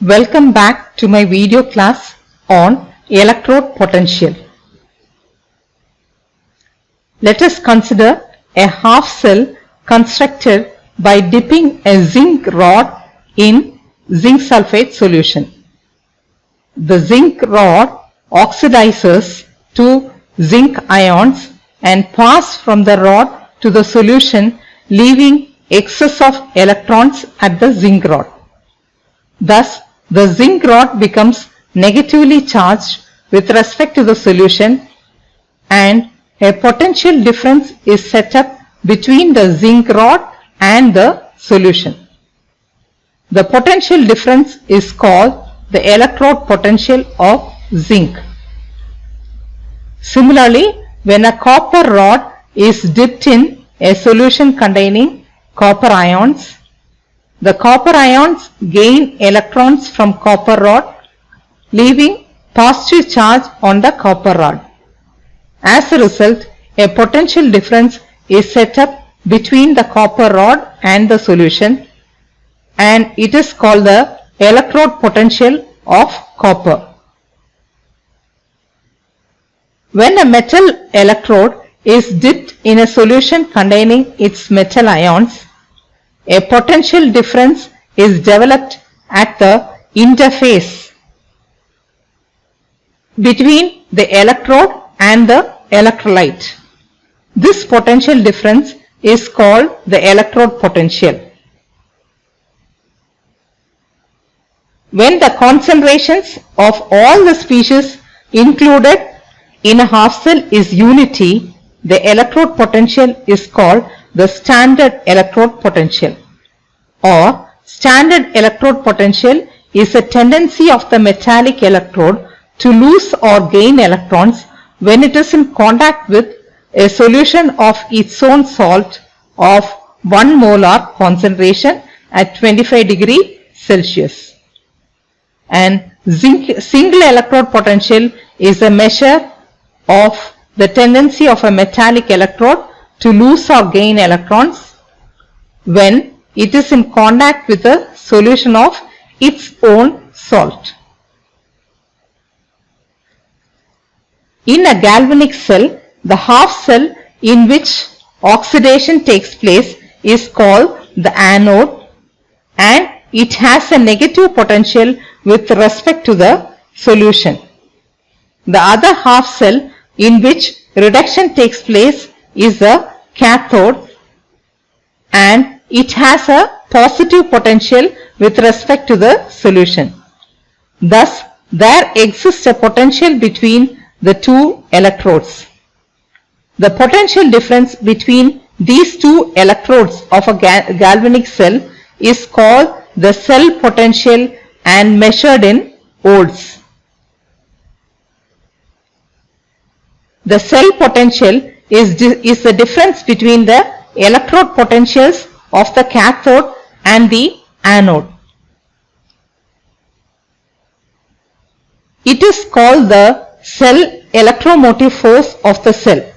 Welcome back to my video class on electrode potential. Let us consider a half cell constructed by dipping a zinc rod in zinc sulfate solution. The zinc rod oxidizes to zinc ions and pass from the rod to the solution, leaving excess of electrons at the zinc rod. Thus, the zinc rod becomes negatively charged with respect to the solution, and a potential difference is set up between the zinc rod and the solution. The potential difference is called the electrode potential of zinc. Similarly, when a copper rod is dipped in a solution containing copper ions, the copper ions gain electrons from copper rod, leaving positive charge on the copper rod. As a result, a potential difference is set up between the copper rod and the solution, and it is called the electrode potential of copper. When a metal electrode is dipped in a solution containing its metal ions, a potential difference is developed at the interface between the electrode and the electrolyte. This potential difference is called the electrode potential. When the concentrations of all the species included in a half cell is unity, the electrode potential is called the standard electrode potential. Or standard electrode potential is a tendency of the metallic electrode to lose or gain electrons when it is in contact with a solution of its own salt of 1 molar concentration at 25 degrees Celsius. And single electrode potential is a measure of the tendency of a metallic electrode to lose or gain electrons when it is in contact with a solution of its own salt. In a galvanic cell, the half cell in which oxidation takes place is called the anode, and it has a negative potential with respect to the solution. The other half cell in which reduction takes place is the cathode, and it has a positive potential with respect to the solution. Thus, there exists a potential between the two electrodes. The potential difference between these two electrodes of a galvanic cell is called the cell potential and measured in volts. The cell potential is the difference between the electrode potentials of the cathode and the anode. It is called the cell electromotive force of the cell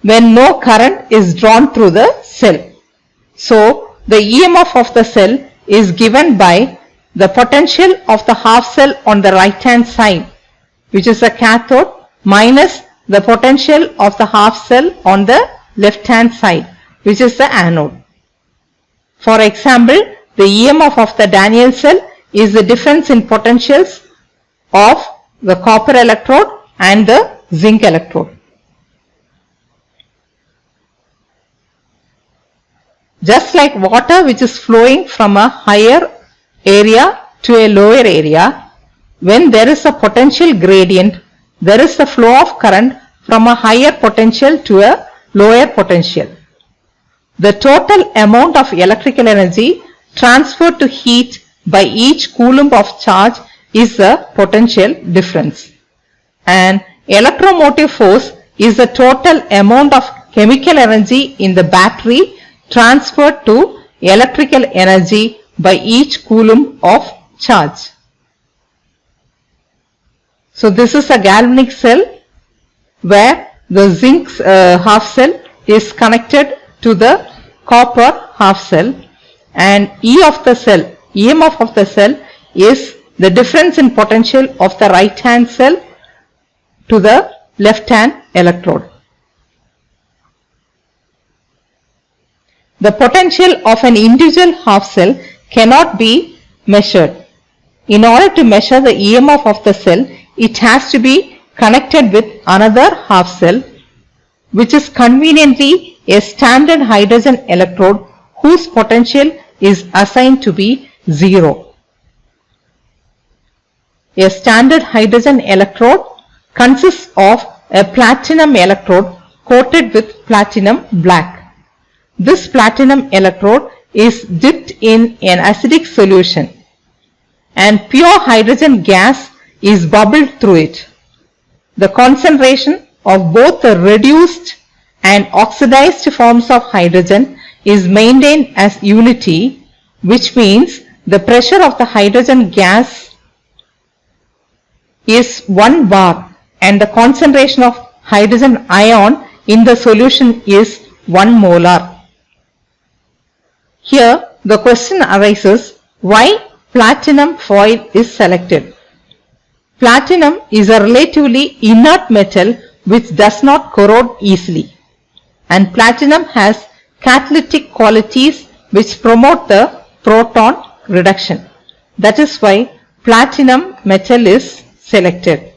when no current is drawn through the cell. So, the EMF of the cell is given by the potential of the half cell on the right hand side, which is the cathode, minus the potential of the half cell on the left hand side, which is the anode. For example, the EMF of the Daniell cell is the difference in potentials of the copper electrode and the zinc electrode. Just like water which is flowing from a higher area to a lower area, when there is a potential gradient, there is a flow of current from a higher potential to a lower potential. The total amount of electrical energy transferred to heat by each coulomb of charge is the potential difference. And electromotive force is the total amount of chemical energy in the battery transferred to electrical energy by each coulomb of charge. So this is a galvanic cell where the zinc half cell is connected to the copper half cell, and E of the cell EMF of the cell is the difference in potential of the right hand cell to the left hand electrode. The potential of an individual half cell cannot be measured. In order to measure the EMF of the cell, it has to be connected with another half cell, which is conveniently a standard hydrogen electrode whose potential is assigned to be 0. A standard hydrogen electrode consists of a platinum electrode coated with platinum black. This platinum electrode is dipped in an acidic solution and pure hydrogen gas is bubbled through it. The concentration of both the reduced and oxidized forms of hydrogen is maintained as unity, which means the pressure of the hydrogen gas is 1 bar and the concentration of hydrogen ion in the solution is 1 molar. Here the question arises, why platinum foil is selected? Platinum is a relatively inert metal which does not corrode easily, and platinum has catalytic qualities which promote the proton reduction. That is why platinum metal is selected.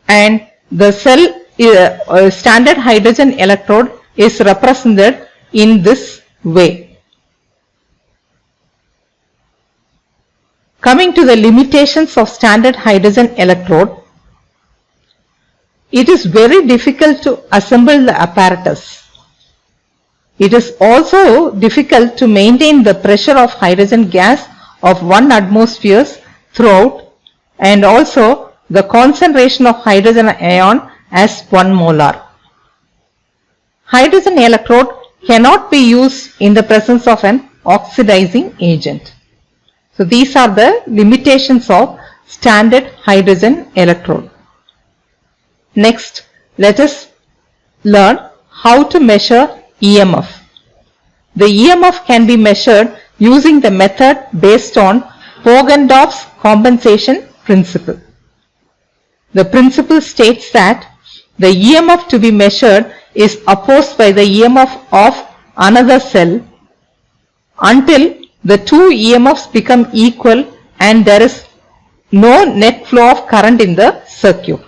And the cell standard hydrogen electrode is represented in this way. Coming to the limitations of standard hydrogen electrode, it is very difficult to assemble the apparatus. It is also difficult to maintain the pressure of hydrogen gas of 1 atmosphere throughout, and also the concentration of hydrogen ion as 1 molar. Hydrogen electrode cannot be used in the presence of an oxidizing agent. So these are the limitations of standard hydrogen electrode. Next, let us learn how to measure EMF. The EMF can be measured using the method based on Poggendorff's compensation principle. The principle states that the EMF to be measured is opposed by the EMF of another cell until the two EMFs become equal and there is no net flow of current in the circuit.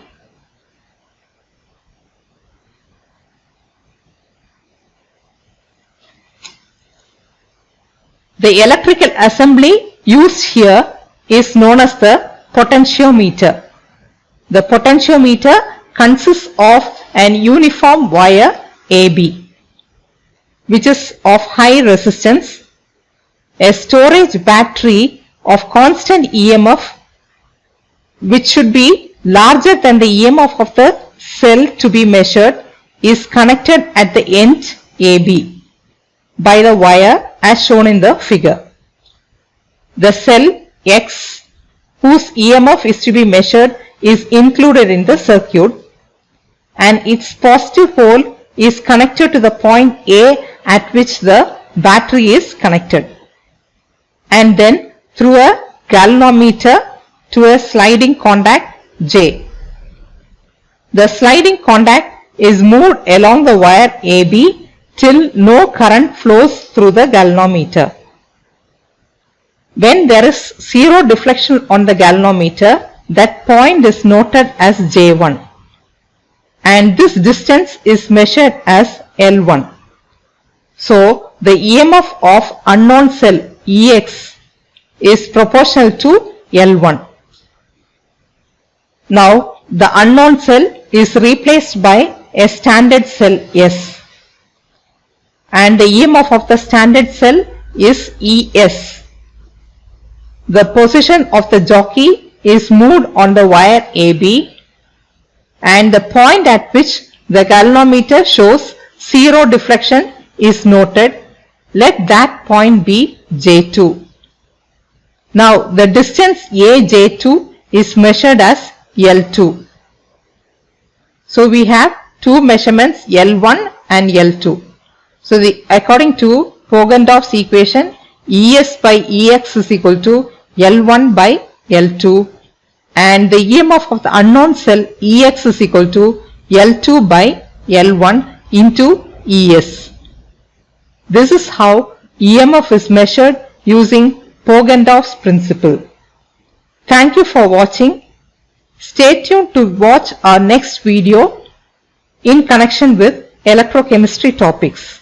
The electrical assembly used here is known as the potentiometer. The potentiometer consists of an uniform wire AB, which is of high resistance, a storage battery of constant EMF, which should be larger than the EMF of the cell to be measured, is connected at the end AB by the wire as shown in the figure. The cell X, whose EMF is to be measured, is included in the circuit, and its positive pole is connected to the point A at which the battery is connected, and then through a galvanometer to a sliding contact J. The sliding contact is moved along the wire AB till no current flows through the galvanometer. When there is zero deflection on the galvanometer, that point is noted as J1, and this distance is measured as L1. So the EMF of unknown cell EX is proportional to L1. Now the unknown cell is replaced by a standard cell S, and the EMF of the standard cell is ES. The position of the jockey is moved on the wire AB, and the point at which the galvanometer shows zero deflection is noted. Let that point be J2. Now the distance AJ2 is measured as L2. So we have two measurements, L1 and L2. So according to Poggendorf's equation ES by EX is equal to L1 by L2, and the EMF of the unknown cell EX is equal to L2 by L1 into ES. This is how EMF is measured using Poggendorf's principle. Thank you for watching. Stay tuned to watch our next video in connection with electrochemistry topics.